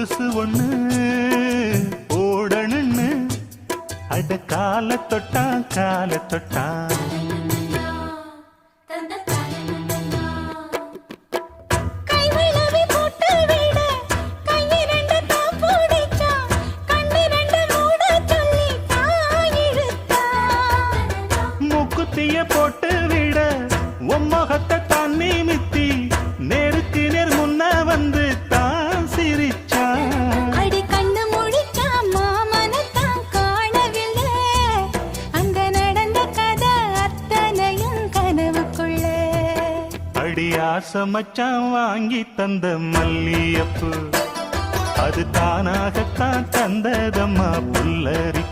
புதுசு ஒண்ணு ஓடணுன்னு அட கால தொட்டா கால தொட்டா மூக்குத்திய போட்டு விட உம்மகத்தை தான் நிமித்தி நேருக்கு நேர் முன்ன வந்து தான் சிரிச்சா அடி கண்ணு முடிச்சா மாமனத்தான் காணவில்லை அங்க நடந்த கதை அத்தனையும் கனவுக்குள்ள அடி ஆசை மச்சான் வாங்கி தந்த மல்லியப்பு அது தானாகத்தான் தந்ததம்மா புல்லரி